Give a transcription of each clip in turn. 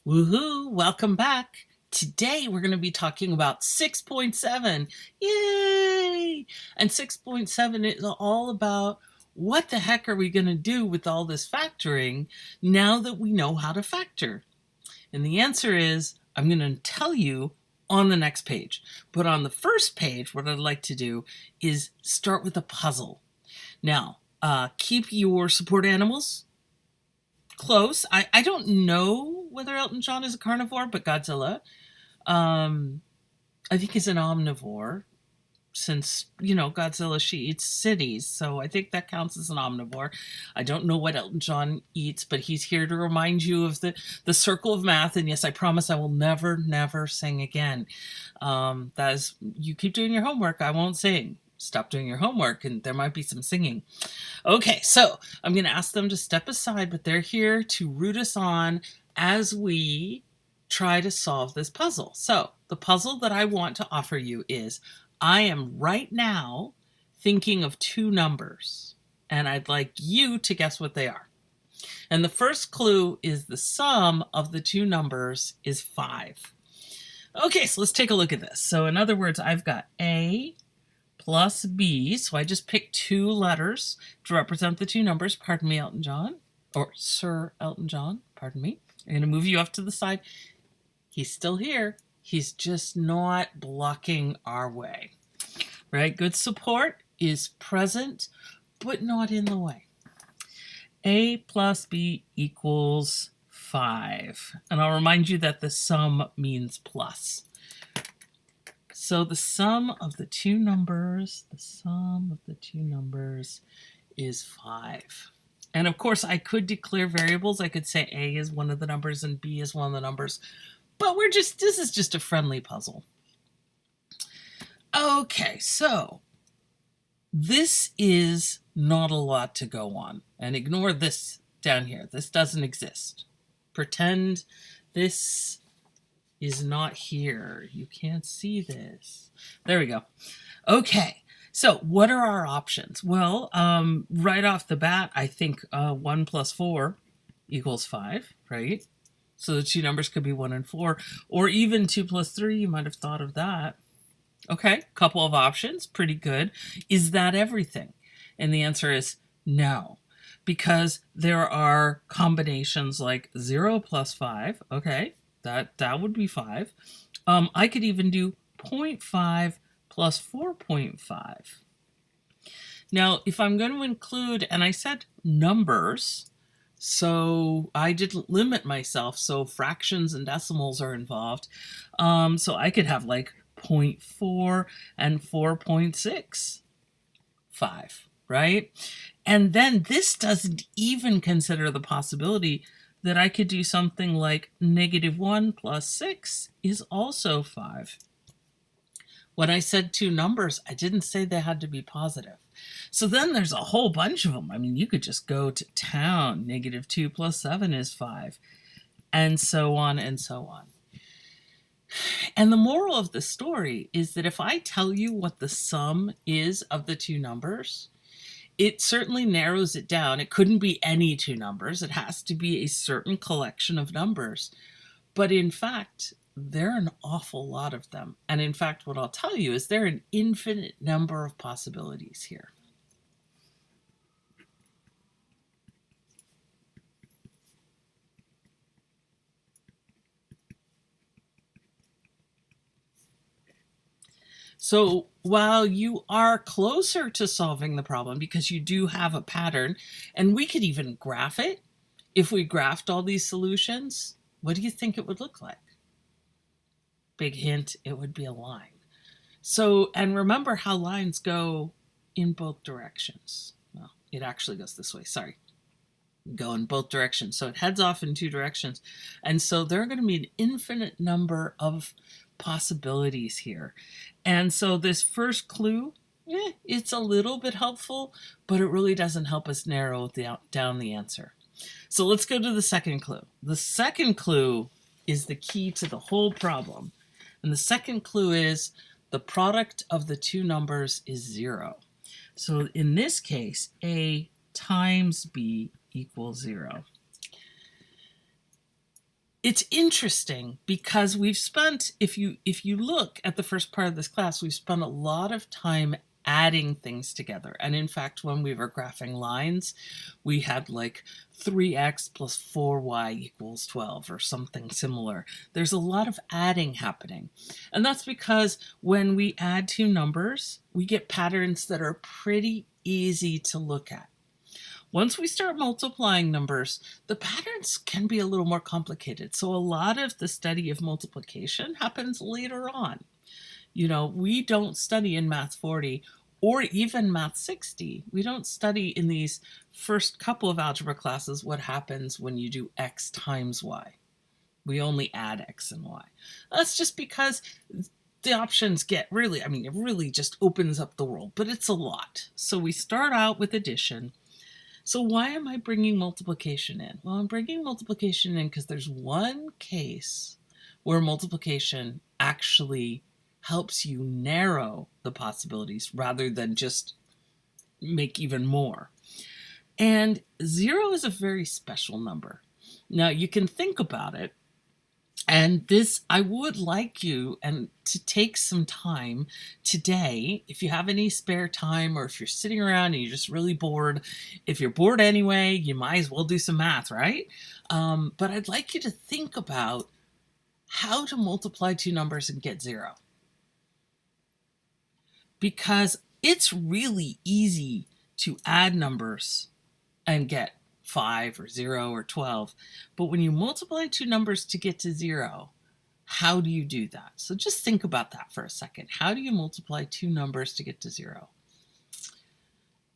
Woohoo! Welcome back. Today we're going to be talking about 6.7. Yay! And 6.7 is all about what the heck are we going to do with all this factoring now that we know how to factor? And the answer is I'm going to tell you on the next page. But on the first page, what I'd like to do is start with a puzzle. Now, keep your support animals close. I don't know whether Elton John is a carnivore, but Godzilla, I think is an omnivore since, Godzilla, she eats cities. So I think that counts as an omnivore. I don't know what Elton John eats, but he's here to remind you of the circle of math. And yes, I promise I will never sing again. That is, you keep doing your homework, I won't sing. Stop doing your homework and there might be some singing. Okay, so I'm going to ask them to step aside, but they're here to root us on as we try to solve this puzzle. So the puzzle that I want to offer you is I am right now thinking of two numbers, and I'd like you to guess what they are. And the first clue is the sum of the two numbers is 5. Okay, so let's take a look at this. So in other words, I've got A plus B. So I just picked two letters to represent the two numbers. Pardon me, Elton John, or Sir Elton John, pardon me. I'm going to move you off to the side. He's still here. He's just not blocking our way, right? Good support is present, but not in the way. A plus B equals 5. And I'll remind you that the sum means plus. So the sum of the two numbers is 5. And of course, I could declare variables. I could say A is one of the numbers and B is one of the numbers. But this is just a friendly puzzle. Okay, so this is not a lot to go on. And ignore this down here. This doesn't exist. Pretend this is not here. You can't see this. There we go. Okay, so what are our options? Well, right off the bat, I think 1 plus 4 equals 5, right? So the two numbers could be 1 and 4, or even 2 plus 3, you might have thought of that. Okay, couple of options, pretty good. Is that everything? And the answer is no, because there are combinations like 0 plus 5, okay, that would be 5. I could even do 0.5 plus 4.5. Now, if I'm going to include, and I said numbers, so I didn't limit myself, so fractions and decimals are involved. So I could have like 0.4 and 4.65, right? And then this doesn't even consider the possibility that I could do something like -1 plus 6 is also 5. When I said two numbers, I didn't say they had to be positive. So then there's a whole bunch of them. I mean, you could just go to town. -2 plus 7 is 5. And so on and so on. And the moral of the story is that if I tell you what the sum is of the two numbers, it certainly narrows it down. It couldn't be any two numbers. It has to be a certain collection of numbers. But in fact, there are an awful lot of them. And in fact, what I'll tell you is there are an infinite number of possibilities here. So while you are closer to solving the problem because you do have a pattern, and we could even graph it, if we graphed all these solutions, what do you think it would look like? Big hint, it would be a line. So, and remember how lines go in both directions. Well, it actually goes this way, sorry. Go in both directions. So it heads off in two directions. And so there are going to be an infinite number of possibilities here. And so this first clue, it's a little bit helpful, but it really doesn't help us narrow down the answer. So let's go to the second clue. The second clue is the key to the whole problem. And the second clue is the product of the two numbers is 0. So in this case, A times B equals 0. it's interesting because we've spent, if you look at the first part of this class, we've spent a lot of time adding things together. And in fact, when we were graphing lines, we had like 3x plus 4y equals 12 or something similar. There's a lot of adding happening. And that's because when we add two numbers, we get patterns that are pretty easy to look at. Once we start multiplying numbers, the patterns can be a little more complicated. So a lot of the study of multiplication happens later on. You know, we don't study in Math 40 or even Math 60. We don't study in these first couple of algebra classes what happens when you do x times y. We only add x and y. That's just because the options get really, I mean, it really just opens up the world, but it's a lot. So we start out with addition. So why am I bringing multiplication in? Well, I'm bringing multiplication in because there's one case where multiplication actually helps you narrow the possibilities rather than just make even more. And 0 is a very special number. Now you can think about it. And this, I would like you to take some time today, if you have any spare time, or if you're sitting around and you're just really bored. If you're bored anyway, you might as well do some math, right? But I'd like you to think about how to multiply two numbers and get 0. Because it's really easy to add numbers and get 5 or 0 or 12. But when you multiply two numbers to get to 0, how do you do that? So just think about that for a second. How do you multiply two numbers to get to 0?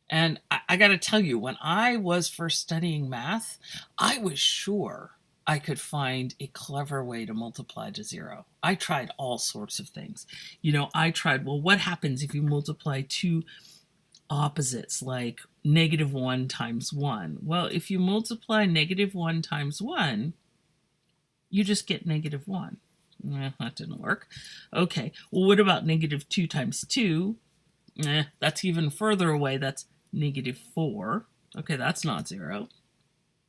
And I got to tell you, when I was first studying math, I was sure I could find a clever way to multiply to 0. I tried all sorts of things. You know, I tried, well, what happens if you multiply two opposites like -1 times 1? Well, if you multiply -1 times 1, you just get -1. That didn't work. Okay, well, what about -2 times 2? That's even further away. That's -4. Okay, that's not 0.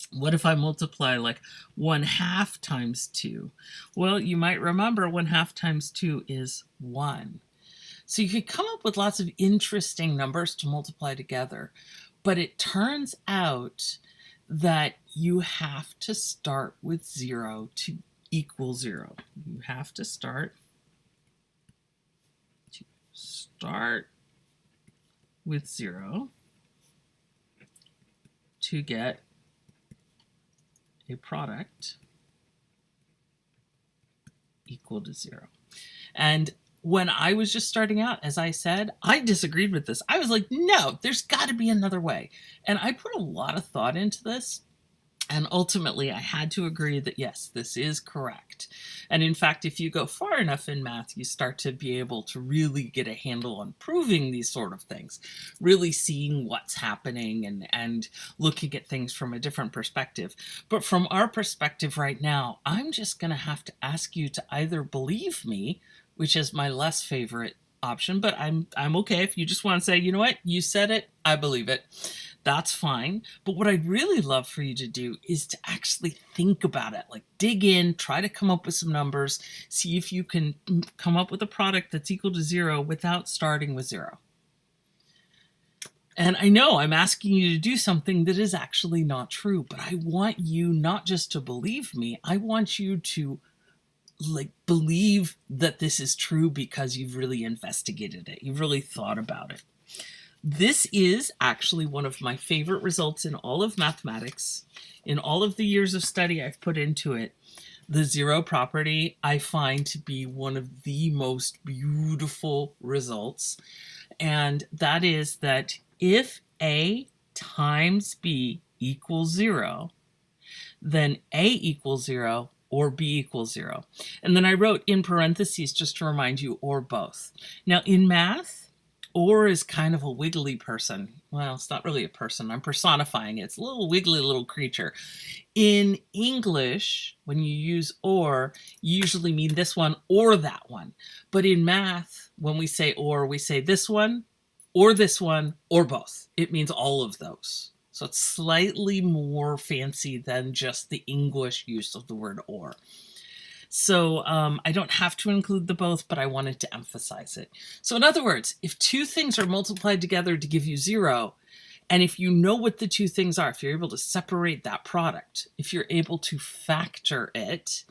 What if I multiply like 1/2 times 2? Well, you might remember 1/2 times 2 is 1. So you could come up with lots of interesting numbers to multiply together, but it turns out that you have to start with 0 to equal 0. You have to start with 0 to get a product equal to 0. And when I was just starting out, as I said, I disagreed with this. I was like, no, there's got to be another way. And I put a lot of thought into this. And ultimately, I had to agree that, yes, this is correct. And in fact, if you go far enough in math, you start to be able to really get a handle on proving these sort of things, really seeing what's happening and looking at things from a different perspective. But from our perspective right now, I'm just going to have to ask you to either believe me, which is my less favorite option, but I'm okay if you just want to say, you know what, you said it, I believe it. That's fine. But what I'd really love for you to do is to actually think about it, like dig in, try to come up with some numbers, see if you can come up with a product that's equal to 0 without starting with 0. And I know I'm asking you to do something that is actually not true, but I want you not just to believe me, I want you to believe that this is true because you've really investigated it. You've really thought about it. This is actually one of my favorite results in all of mathematics. In all of the years of study I've put into it, the 0 property I find to be one of the most beautiful results. And that is that if A times B equals 0, then A equals 0 or B equals 0. And then I wrote in parentheses just to remind you, or both. Now in math, or is kind of a wiggly person. Well, it's not really a person. I'm personifying it. It's a little wiggly little creature. In English, when you use or, you usually mean this one or that one. But in math, when we say or, we say this one or both. It means all of those. So it's slightly more fancy than just the English use of the word or. So I don't have to include the both, but I wanted to emphasize it. So in other words, if two things are multiplied together to give you 0, and if you know what the two things are, if you're able to separate that product, if you're able to factor it,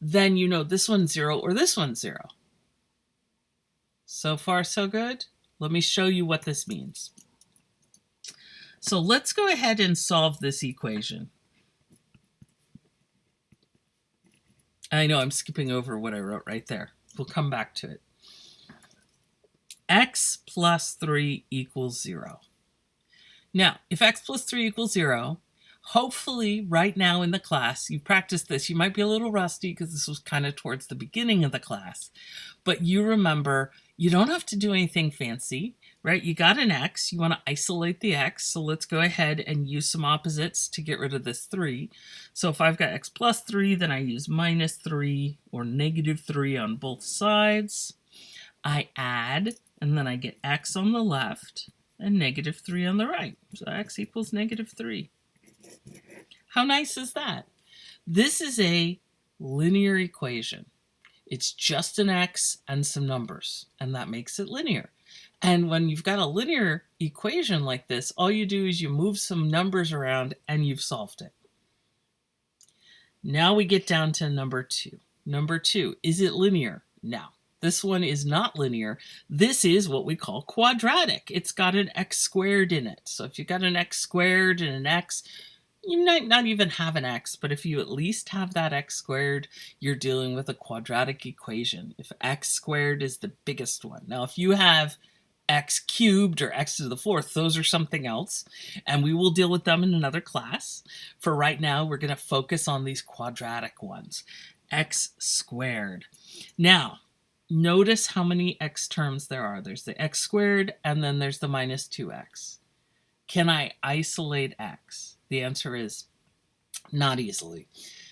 then you know this one's 0 or this one's 0. So far, so good. Let me show you what this means. So let's go ahead and solve this equation. I know I'm skipping over what I wrote right there. We'll come back to it. X plus 3 equals 0. Now, if x plus 3 equals 0, hopefully right now in the class, you've practiced this. You might be a little rusty because this was kind of towards the beginning of the class. But you remember, you don't have to do anything fancy, right? You got an x. You want to isolate the x. So let's go ahead and use some opposites to get rid of this 3. So if I've got x plus 3, then I use minus 3 or negative 3 on both sides. I add, and then I get x on the left and negative 3 on the right. So x equals negative 3. How nice is that? This is a linear equation. It's just an x and some numbers, and that makes it linear. And when you've got a linear equation like this, all you do is you move some numbers around and you've solved it. Now we get down to number 2. Number 2, is it linear? No. This one is not linear. This is what we call quadratic. It's got an x squared in it. So if you've got an x squared and an x, you might not even have an x, but if you at least have that x squared, you're dealing with a quadratic equation. If x squared is the biggest one. Now, if you have x cubed or x to the 4th, those are something else, and we will deal with them in another class. For right now, we're going to focus on these quadratic ones. X squared. Now, notice how many x terms there are. There's the x squared, and then there's the minus 2x. Can I isolate x? The answer is not easily.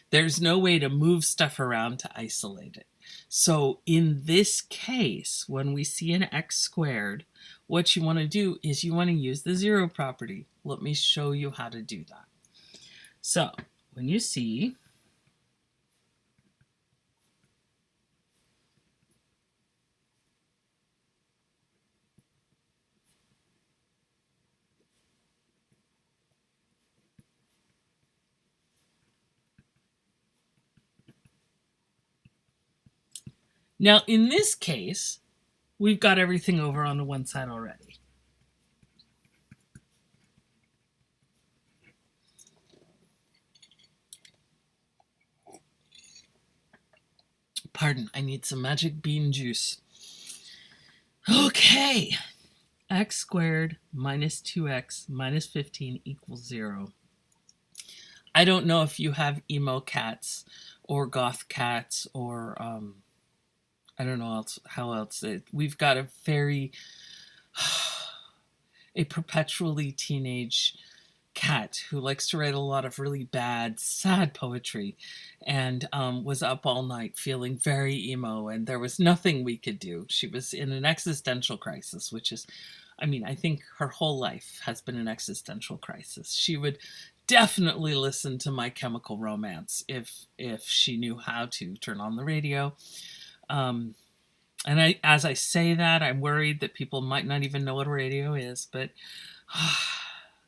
There's no way to move stuff around to isolate it. So in this case, when we see an x squared, what you want to do is you want to use the 0 property. Let me show you how to do that. So when you see now, in this case, we've got everything over on the one side already. Pardon, I need some magic bean juice. Okay, x squared minus 2x minus 15 equals 0. I don't know if you have emo cats or goth cats or I don't know how else. We've got a perpetually teenage cat who likes to write a lot of really bad, sad poetry, and was up all night feeling very emo, and there was nothing we could do. She was in an existential crisis, which is, I mean, I think her whole life has been an existential crisis. She would definitely listen to My Chemical Romance if she knew how to turn on the radio. And as I say that, I'm worried that people might not even know what a radio is, but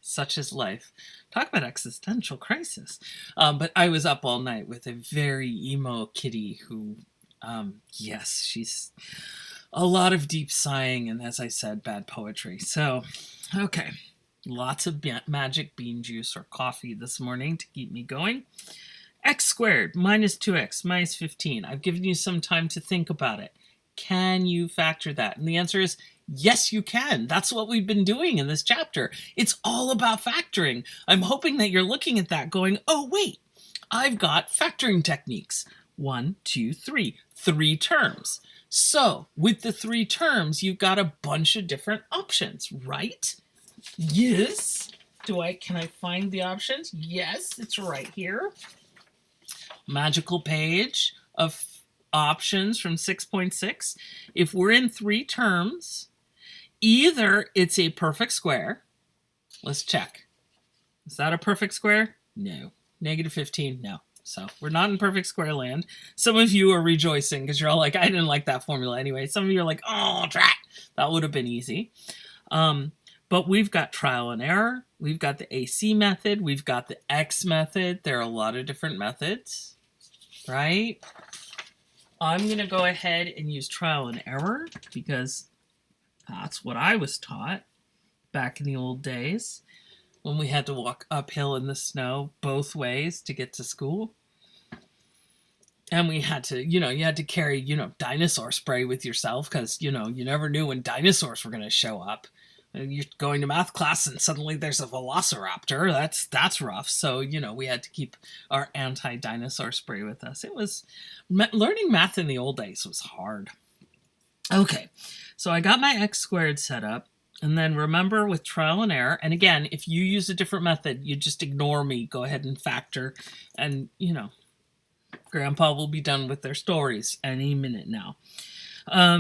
such is life. Talk about existential crisis. But I was up all night with a very emo kitty who, yes, she's a lot of deep sighing and, as I said, bad poetry. So, okay, lots of magic bean juice or coffee this morning to keep me going. X squared minus 2x minus 15. I've given you some time to think about it. Can you factor that? And the answer is yes, you can. That's what we've been doing in this chapter. It's all about factoring. I'm hoping that you're looking at that going, oh, wait, I've got factoring techniques. 1, 2, 3. 3 terms. So with the 3 terms, you've got a bunch of different options, right? Yes. Can I find the options? Yes, it's right here. Magical page of options from 6.6. If we're in 3 terms, either it's a perfect square. Let's check. Is that a perfect square? No. Negative 15? No. So we're not in perfect square land. Some of you are rejoicing because you're all like, I didn't like that formula anyway. Some of you are like, oh, drat. That would have been easy. But we've got trial and error. We've got the AC method. We've got the X method. There are a lot of different methods, right? I'm going to go ahead and use trial and error because that's what I was taught back in the old days when we had to walk uphill in the snow both ways to get to school. And we had to, you had to carry, dinosaur spray with yourself because, you never knew when dinosaurs were going to show up. You're going to math class and suddenly there's a velociraptor. That's rough. So, we had to keep our anti-dinosaur spray with us. Learning math in the old days was hard. Okay, so I got my x squared set up. And then remember with trial and error, and again, if you use a different method, you just ignore me. Go ahead and factor. And, Grandpa will be done with their stories any minute now.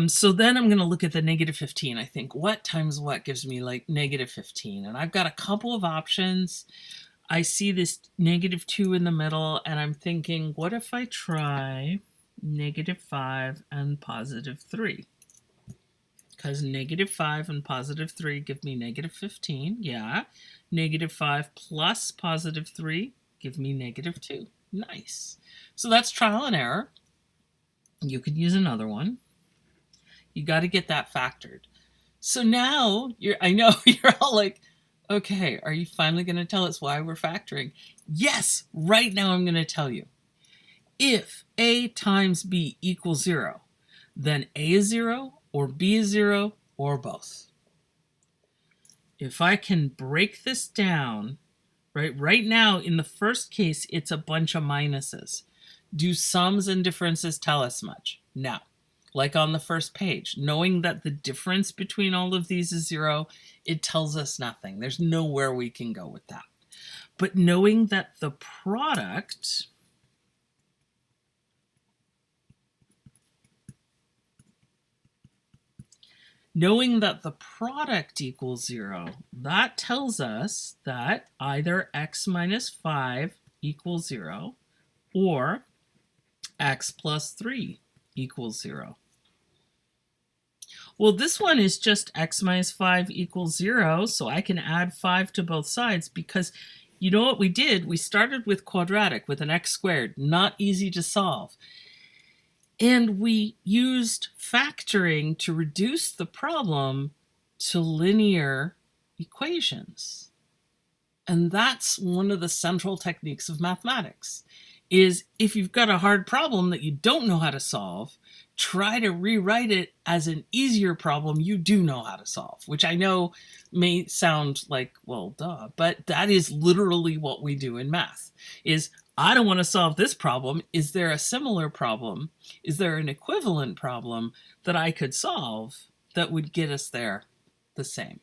So then I'm going to look at the negative 15. I think what times what gives me like negative 15. And I've got a couple of options. I see this negative 2 in the middle, and I'm thinking, what if I try negative 5 and positive 3? Because negative 5 and positive 3 give me negative 15. Yeah. Negative 5 plus positive 3 give me negative 2. Nice. So that's trial and error. You could use another one. You got to get that factored. So now, I know you're all like, okay, are you finally going to tell us why we're factoring? Yes, right now I'm going to tell you. If A times B equals 0, then A is 0, or B is 0, or both. If I can break this down, right now in the first case, it's a bunch of minuses. Do sums and differences tell us much? No. Like on the first page, knowing that the difference between all of these is 0, it tells us nothing. There's nowhere we can go with that. But knowing that the product equals 0, that tells us that either x minus 5 equals 0 or x plus 3 equals 0. Well, this one is just x minus 5 equals 0, so I can add 5 to both sides because you know what we did? We started with quadratic, with an x squared, not easy to solve. And we used factoring to reduce the problem to linear equations. And that's one of the central techniques of mathematics, is if you've got a hard problem that you don't know how to solve, try to rewrite it as an easier problem you do know how to solve, which I know may sound like, well, duh, but that is literally what we do in math, is I don't want to solve this problem. Is there a similar problem? Is there an equivalent problem that I could solve that would get us there the same?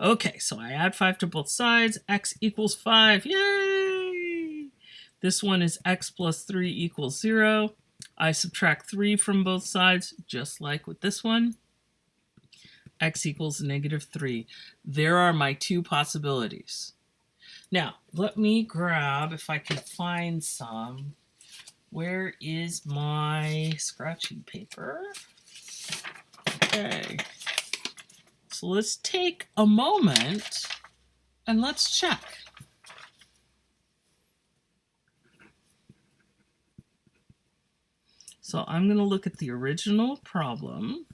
Okay, so I add 5 to both sides. X equals 5. Yay! This one is x plus 3 equals 0. I subtract 3 from both sides, just like with this one. X equals negative 3. There are my two possibilities. Now, let me grab, if I can find some, where is my scratchy paper? Okay. So let's take a moment and let's check. So I'm going to look at the original problem.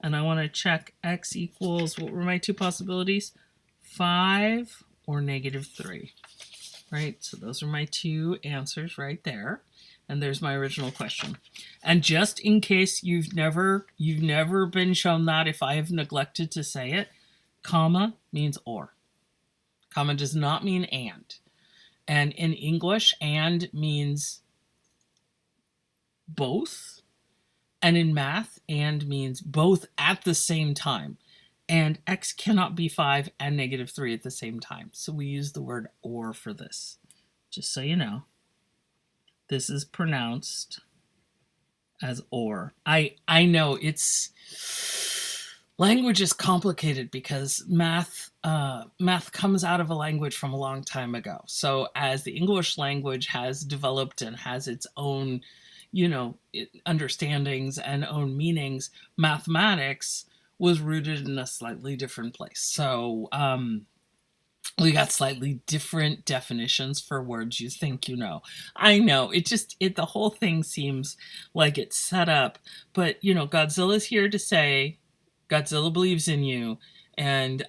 And I want to check x equals, what were my two possibilities? 5 or negative 3, right? So those are my two answers right there. And there's my original question. And just in case you've never been shown that, if I have neglected to say it, comma means or. Comma does not mean and. And in English, and means both. And in math, and means both at the same time. And x cannot be 5 and negative 3 at the same time. So we use the word or for this, just so you know. This is pronounced as or. I know it's Language is complicated because math comes out of a language from a long time ago. So as the English language has developed and has its own, understandings and own meanings, mathematics was rooted in a slightly different place. So we got slightly different definitions for words you think you know. I know the whole thing seems like it's set up, but Godzilla's here to say Godzilla believes in you, and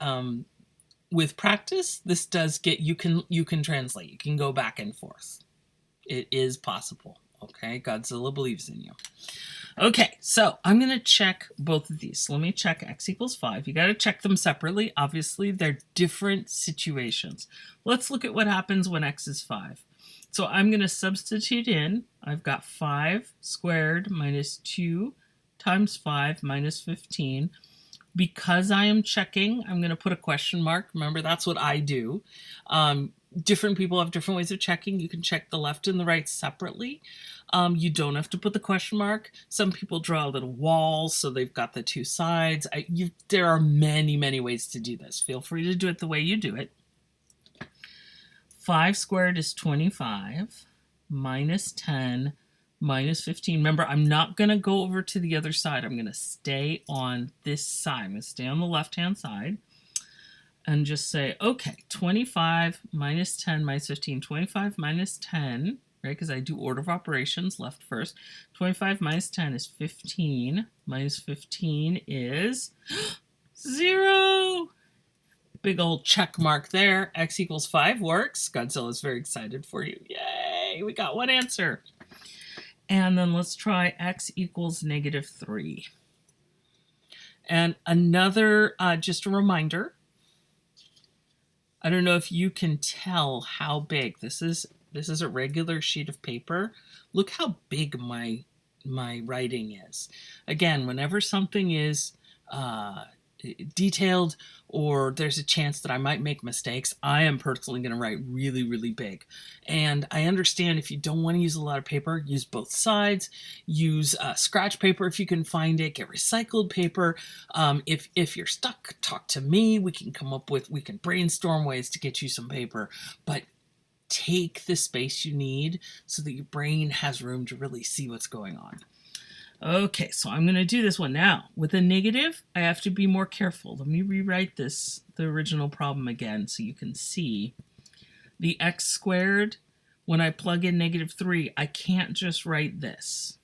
with practice, this does get you can translate. You can go back and forth. It is possible. Okay, Godzilla believes in you. Okay, so I'm going to check both of these. So let me check x equals 5. You got to check them separately. Obviously, they're different situations. Let's look at what happens when x is 5. So I'm going to substitute in. I've got 5 squared minus 2 times 5 minus 15. Because I am checking, I'm going to put a question mark. Remember, that's what I do. Different people have different ways of checking. You can check the left and the right separately. You don't have to put the question mark. Some people draw a little wall, so they've got the two sides. There are many, many ways to do this. Feel free to do it the way you do it. 5 squared is 25, minus 10, minus 15. Remember, I'm not going to go over to the other side. I'm going to stay on this side. I'm going to stay on the left-hand side and just say, okay, 25 minus 10 minus 15. 25 minus 10, right, because I do order of operations, left first. 25 minus 10 is 15. Minus 15 is 0. Big old check mark there. X equals 5 works. Godzilla's very excited for you. Yay, we got one answer. And then let's try x equals negative 3. And another, just a reminder, I don't know if you can tell how big this is. This is a regular sheet of paper. Look how big my writing is. Again, whenever something is detailed or there's a chance that I might make mistakes, I am personally going to write really, really big. And I understand if you don't want to use a lot of paper, use both sides, use scratch paper if you can find it, get recycled paper. If you're stuck, talk to me. We can brainstorm ways to get you some paper, but take the space you need so that your brain has room to really see what's going on. Okay, so I'm going to do this one now. With a negative, I have to be more careful. Let me rewrite the original problem again so you can see. The x squared, when I plug in negative 3, I can't just write this.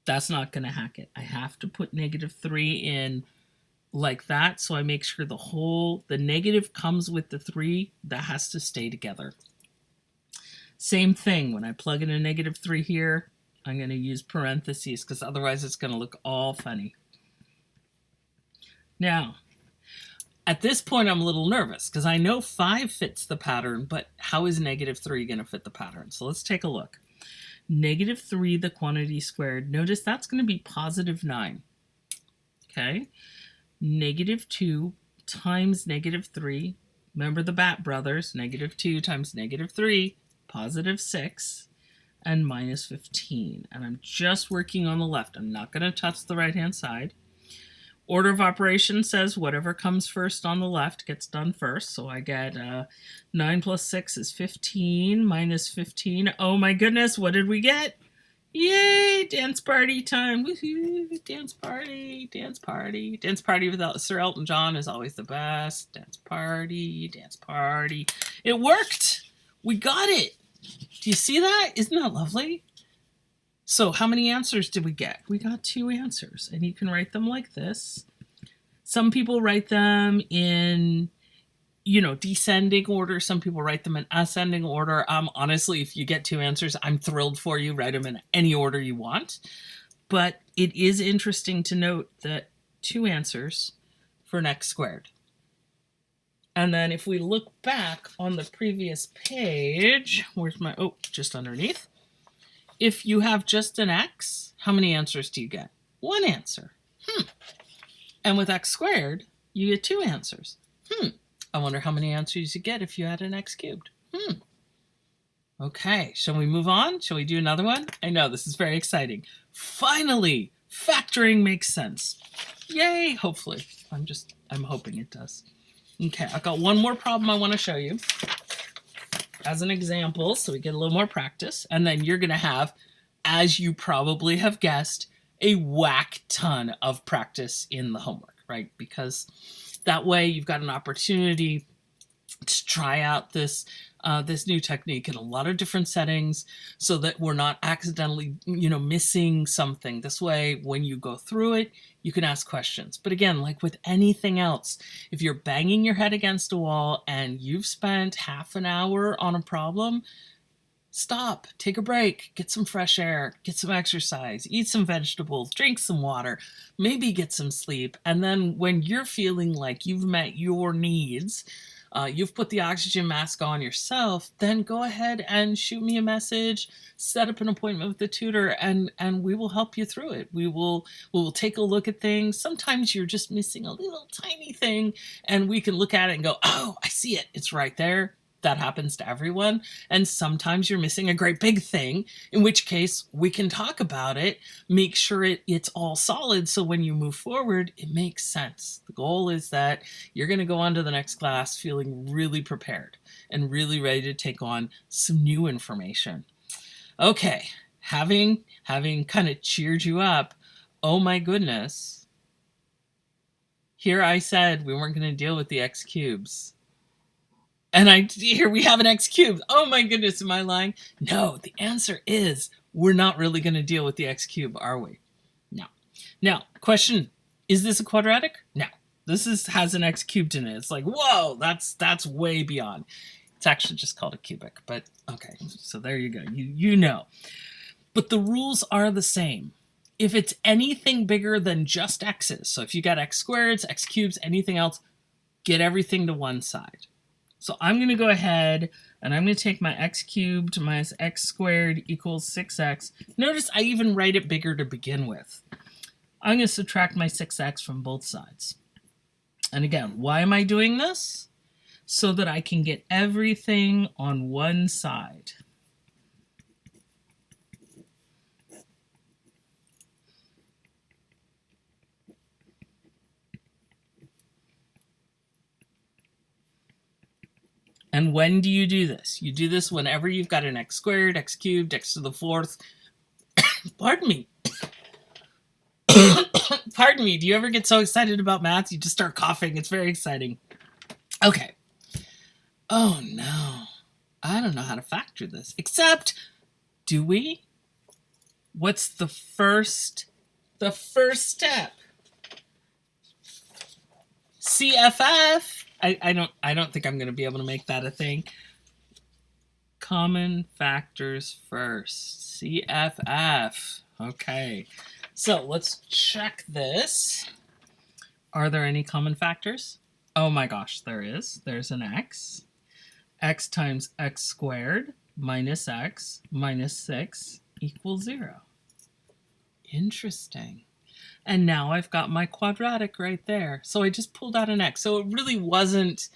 That's not going to hack it. I have to put negative 3 in like that, so I make sure the negative comes with the 3. That has to stay together. Same thing, when I plug in a negative 3 here, I'm going to use parentheses because otherwise it's going to look all funny. Now, at this point, I'm a little nervous because I know 5 fits the pattern, but how is negative 3 going to fit the pattern? So let's take a look. Negative 3, the quantity squared. Notice that's going to be positive 9. Okay. Negative 2 times negative 3. Remember the Bat Brothers. Negative 2 times negative 3, positive 6. And minus 15. And I'm just working on the left. I'm not going to touch the right-hand side. Order of operations says whatever comes first on the left gets done first. So I get 9 plus 6 is 15 minus 15. Oh my goodness, what did we get? Yay, dance party time. Woohoo, dance party, dance party. Dance party without Sir Elton John is always the best. Dance party, dance party. It worked. We got it. Do you see that? Isn't that lovely? So how many answers did we get? We got 2 answers, and you can write them like this. Some people write them in, descending order. Some people write them in ascending order. Honestly, if you get 2 answers, I'm thrilled for you. Write them in any order you want. But it is interesting to note that 2 answers for an x squared. And then if we look back on the previous page, where's my, just underneath. If you have just an x, how many answers do you get? 1 answer. And with x squared, you get 2 answers. I wonder how many answers you get if you had an x cubed. Okay, shall we move on? Shall we do another one? I know, this is very exciting. Finally, Factoring makes sense. Yay, hopefully. I'm hoping it does. Okay, I've got one more problem I want to show you as an example so we get a little more practice. And then you're going to have, as you probably have guessed, a whack ton of practice in the homework, right? Because that way you've got an opportunity to try out this new technique in a lot of different settings so that we're not accidentally, missing something. This way, when you go through it, you can ask questions. But again, like with anything else, if you're banging your head against a wall and you've spent half an hour on a problem, stop, take a break, get some fresh air, get some exercise, eat some vegetables, drink some water, maybe get some sleep. And then when you're feeling like you've met your needs, you've put the oxygen mask on yourself, then go ahead and shoot me a message, set up an appointment with the tutor, and we will help you through it. We will take a look at things. Sometimes you're just missing a little tiny thing, and we can look at it and go, oh, I see it. It's right there. That happens to everyone. And sometimes you're missing a great big thing, in which case we can talk about it, make sure it's all solid so when you move forward, it makes sense. The goal is that you're going to go on to the next class feeling really prepared and really ready to take on some new information. Okay, having kind of cheered you up, oh my goodness. Here I said we weren't going to deal with the x cubes. And here we have an x cubed. Oh my goodness, am I lying? No, the answer is we're not really going to deal with the x cubed, are we? No. Now, question, is this a quadratic? No. This has an x cubed in it. It's like, whoa, that's way beyond. It's actually just called a cubic, but okay. So there you go. You know. But the rules are the same. If it's anything bigger than just x's, so if you got x squareds, x cubes, anything else, get everything to one side. So I'm going to go ahead and I'm going to take my x cubed minus x squared equals 6x. Notice I even write it bigger to begin with. I'm going to subtract my 6x from both sides. And again, why am I doing this? So that I can get everything on one side. And when do you do this? You do this whenever you've got an x squared, x cubed, x to the fourth. Pardon me. Pardon me. Do you ever get so excited about math you just start coughing? It's very exciting. Okay. Oh no. I don't know how to factor this. Except, do we? What's the first step? CFF. I don't think I'm going to be able to make that a thing. Common factors first. CFF. Okay. So let's check this. Are there any common factors? Oh my gosh, there is. There's an x. X times x squared minus x minus 6 equals 0. Interesting. And now I've got my quadratic right there. So I just pulled out an x. So it really wasn't,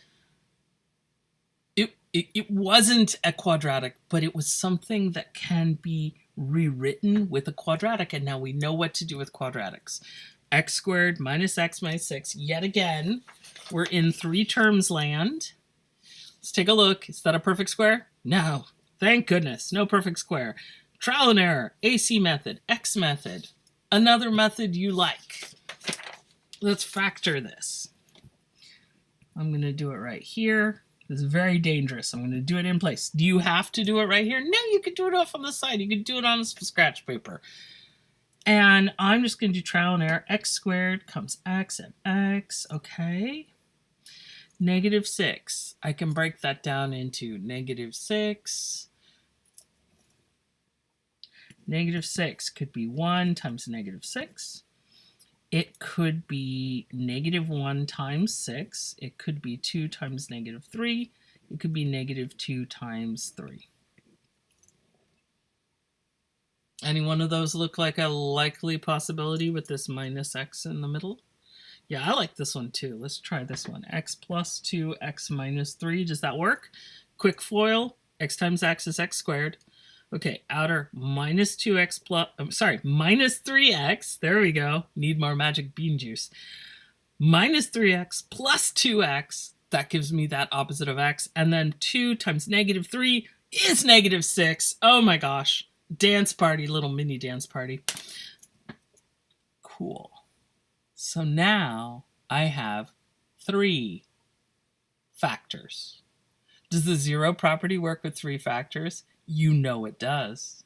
it wasn't a quadratic, but it was something that can be rewritten with a quadratic. And now we know what to do with quadratics. X squared minus x minus 6. Yet again, we're in 3 terms land. Let's take a look. Is that a perfect square? No. Thank goodness. No perfect square. Trial and error. AC method. X method. Another method you like. Let's factor this. I'm going to do it right here. This is very dangerous. I'm going to do it in place. Do you have to do it right here? No, you can do it off on the side. You can do it on some scratch paper. And I'm just going to do trial and error. X squared comes x and x. Okay. Negative 6. I can break that down into negative 6. Negative 6 could be 1 times negative 6. It could be negative 1 times 6. It could be 2 times negative 3. It could be negative 2 times 3. Any one of those look like a likely possibility with this minus x in the middle? Yeah, I like this one too. Let's try this one. X plus 2, x minus 3. Does that work? Quick foil. X times x is x squared. Okay, outer minus 2x plus, minus 3x. There we go. Need more magic bean juice. Minus 3x plus 2x. That gives me that opposite of x. And then 2 times negative 3 is negative 6. Oh my gosh. Dance party, little mini dance party. Cool. So now I have 3 factors. Does the zero property work with 3 factors? You know it does.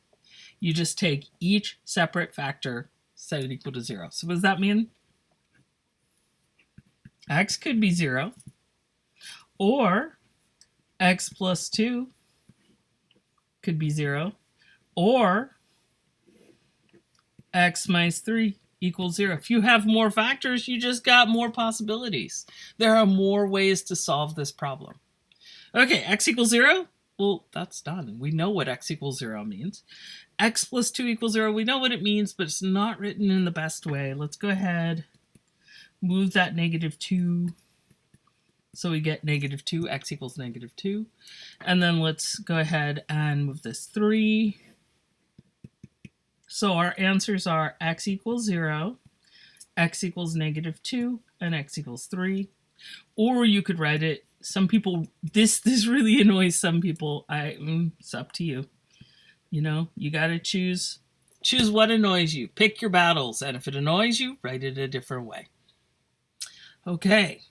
You just take each separate factor, set it equal to 0. So what does that mean? X could be 0, or x plus 2 could be 0, or x minus 3 equals 0. If you have more factors, you just got more possibilities. There are more ways to solve this problem. Okay, x equals 0? Well, that's done. We know what x equals 0 means. X plus 2 equals 0, we know what it means, but it's not written in the best way. Let's go ahead, move that negative 2. So we get negative 2, x equals negative 2. And then let's go ahead and move this 3. So our answers are x equals 0, x equals negative 2, and x equals 3. Or you could write it, some people, this really annoys some people. It's up to you. You know, you got to choose what annoys you. Pick your battles. And if it annoys you, write it a different way. Okay.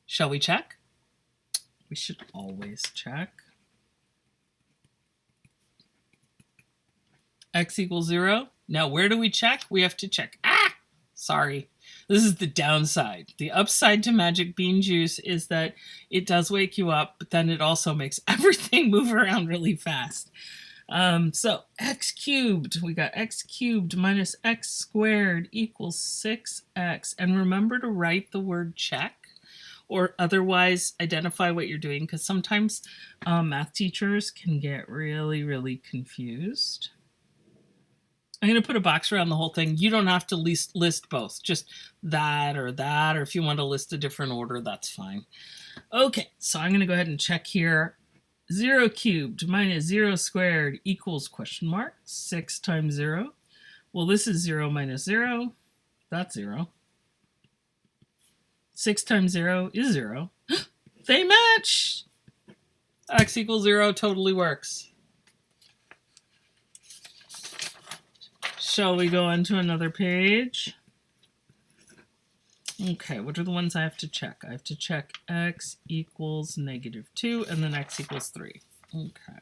Shall we check? We should always check. X equals 0. Now, where do we check? We have to check. Sorry. This is the downside. The upside to magic bean juice is that it does wake you up, but then it also makes everything move around really fast. So x cubed, we got x cubed minus x squared equals 6x. And remember to write the word check, or otherwise identify what you're doing, because sometimes math teachers can get really confused. I'm going to put a box around the whole thing. You don't have to list both, just that, or if you want to list a different order, that's fine. Okay, so I'm going to go ahead and check here. 0 cubed minus 0 squared equals question mark, 6 times 0. Well, this is 0 minus 0. That's 0. 6 times 0 is 0. They match! X equals 0 totally works. Shall we go on to another page? Okay, what are the ones I have to check? I have to check x equals negative 2 and then x equals 3. Okay.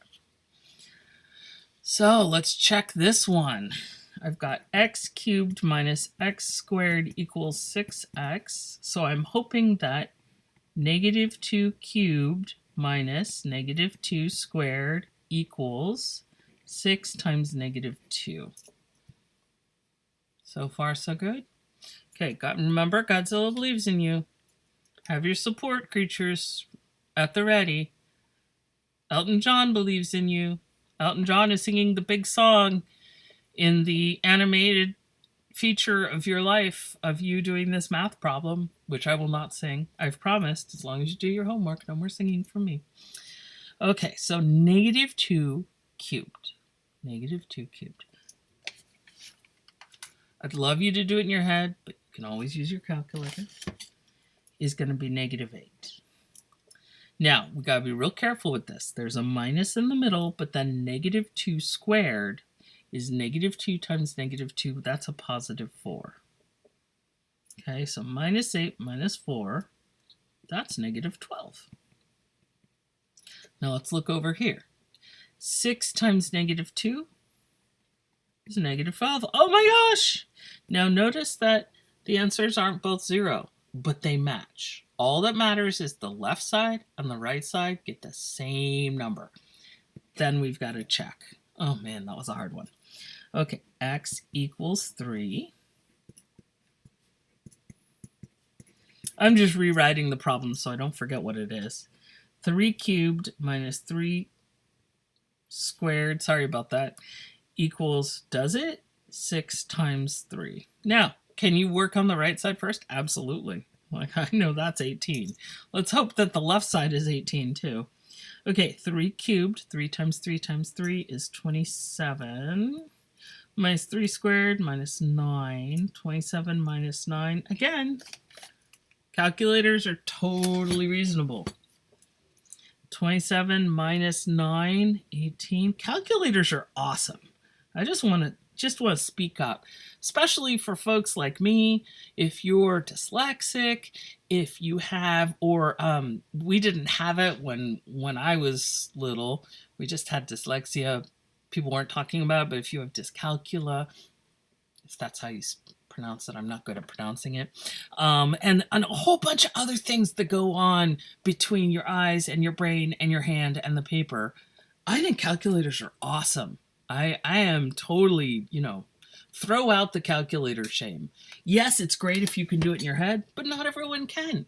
So let's check this one. I've got x cubed minus x squared equals 6x. So I'm hoping that negative 2 cubed minus negative 2 squared equals 6 times negative 2. So far, so good. Okay, remember, Godzilla believes in you. Have your support creatures at the ready. Elton John believes in you. Elton John is singing the big song in the animated feature of your life of you doing this math problem, which I will not sing. I've promised, as long as you do your homework, no more singing from me. Okay, so negative 2 cubed. Negative 2 cubed. I'd love you to do it in your head, but you can always use your calculator. Is going to be negative 8. Now, we got to be real careful with this. There's a minus in the middle, but then negative 2 squared is negative 2 times negative 2. That's a positive 4. Okay, so minus 8 minus 4, that's negative 12. Now let's look over here. 6 times negative 2 is negative 12. Oh my gosh! Now notice that the answers aren't both 0, but they match. All that matters is the left side and the right side get the same number. Then we've got to check. Oh man, that was a hard one. Okay, x equals 3. I'm just rewriting the problem so I don't forget what it is. 3 cubed minus 3 squared, sorry about that, equals, does it? 6 times 3. Now, can you work on the right side first? Absolutely. Like, I know that's 18. Let's hope that the left side is 18 too. Okay, 3 cubed. 3 times 3 times 3 is 27. Minus 3 squared minus 9. 27 minus 9. Again, calculators are totally reasonable. 27 minus 9, 18. Calculators are awesome. I just want to speak up, especially for folks like me. If you're dyslexic, if you have, or we didn't have it when I was little. We just had dyslexia. People weren't talking about it, but if you have dyscalculia, if that's how you pronounce it, I'm not good at pronouncing it, and a whole bunch of other things that go on between your eyes and your brain and your hand and the paper. I think calculators are awesome. I am totally, throw out the calculator shame. Yes, it's great if you can do it in your head, but not everyone can.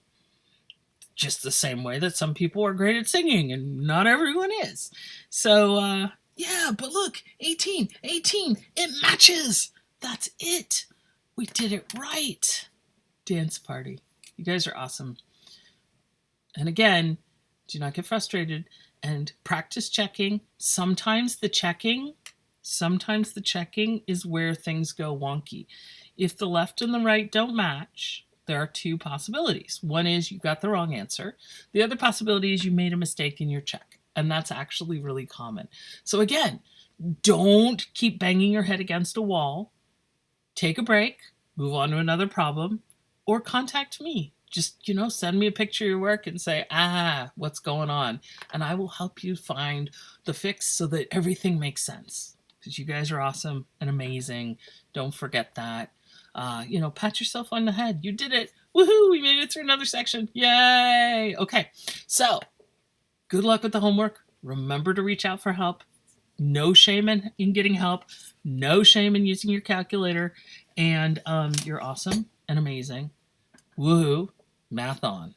Just the same way that some people are great at singing and not everyone is. So, yeah, but look, 18, it matches. That's it. We did it right. Dance party. You guys are awesome. And again, do not get frustrated and practice checking. Sometimes the checking is where things go wonky. If the left and the right don't match, there are 2 possibilities. One is you got the wrong answer. The other possibility is you made a mistake in your check. And that's actually really common. So again, don't keep banging your head against a wall. Take a break, move on to another problem, or contact me. Just, send me a picture of your work and say, what's going on? And I will help you find the fix so that everything makes sense. Because you guys are awesome and amazing. Don't forget that. Pat yourself on the head. You did it. Woohoo! We made it through another section. Yay! Okay, so good luck with the homework. Remember to reach out for help. No shame in getting help. No shame in using your calculator. And you're awesome and amazing. Woohoo! Math on.